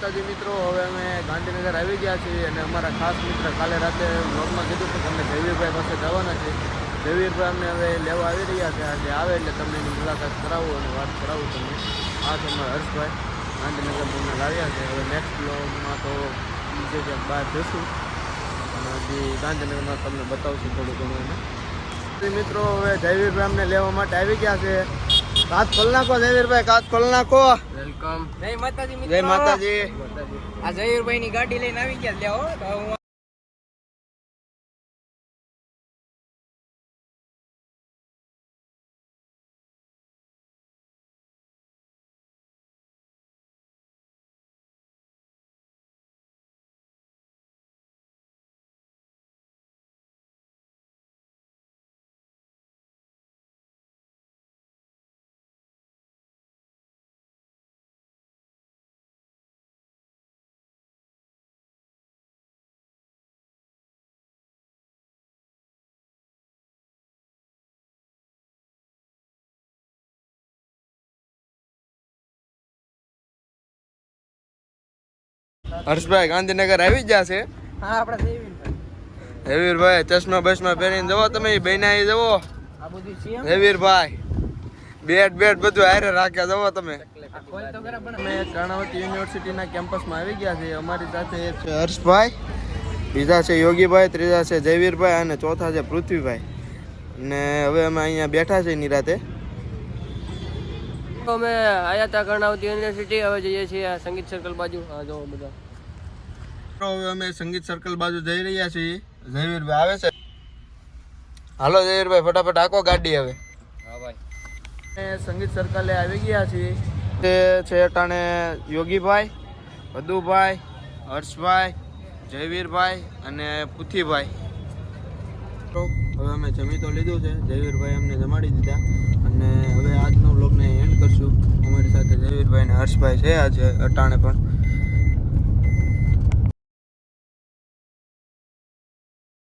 મિત્રો હવે અમે ગાંધીનગર આવી ગયા છીએ અને અમારા ખાસ મિત્ર કાલે રાતે વ્લોગમાં કીધું કે તમને જયવીરભાઈ પાસે જવાના છે. જયવીરભાઈ અમને હવે લેવા આવી રહ્યા છે. આજે આવે એટલે તમને એની મુલાકાત કરાવું અને વાત કરાવું તમને. આ તમારા હર્ષભાઈ ગાંધીનગર તમને લાવ્યા છે. હવે નેક્સ્ટ વ્લોગમાં તો બીજે ક્યાંક બહાર જશું અને હજી ગાંધીનગરમાં તમને બતાવશું થોડું ઘણું એને. મિત્રો હવે જયવીરભાઈ અમને લેવા માટે આવી ગયા છે. કાચ ખોલ નાખો જયવીરભાઈ, કાચ ખોલ નાખો. વેલકમ. જય માતાજી મિત્રો. જય માતાજી. આ જયવીરભાઈ ની ગાડી લઈને આવી ગયા લેવો. હર્ષભાઈ ગાંધીનગર આવી ગયા છે. હા આપડા જયવીરભાઈ. જયવીરભાઈ ચશ્મા બસમાં પહેરીને જવો તમે, બેના જવો. આ બધું છે જયવીરભાઈ બેટ બધું હારે રાખ્યા જવો તમે. કોઈ તો બરાબર. અમે કર્ણાવતી યુનિવર્સિટીના કેમ્પસમાં આવી ગયા છે. અમારી સાથે એક છે હર્ષભાઈ, બીજા છે યોગીભાઈ, ત્રીજા છે જયવીરભાઈ અને ચોથા છે પૃથ્વીભાઈ. ને હવે અમે અહીંયા બેઠા છે નિરાતે. અમે આયા હતા કર્ણાવતી યુનિવર્સિટી. હવે જઈએ છીએ સંગીત સર્કલ બાજુ. હા જો બધા. હવે અમે સંગીત સર્કલ બાજુ જઈ રહ્યા છીએ. જયવીરભાઈ આવે છે. હાલો જયવીરભાઈ ફટાફટ આખો ગાડી હવે. હા ભાઈ. સંગીત સર્કલે આવી ગયા છીએ. તે છે અટાણે યોગીભાઈ, વદુભાઈ, હર્ષભાઈ, જયવીરભાઈ અને પુથીભાઈ. હવે અમે જમી તો લીધું છે. જયવીરભાઈ અમને જમાડી દીધા અને હવે આજનો વ્લોગને એન્ડ કરશું. અમારી સાથે જયવીરભાઈ અને હર્ષભાઈ છે આજે અટાણે પણ.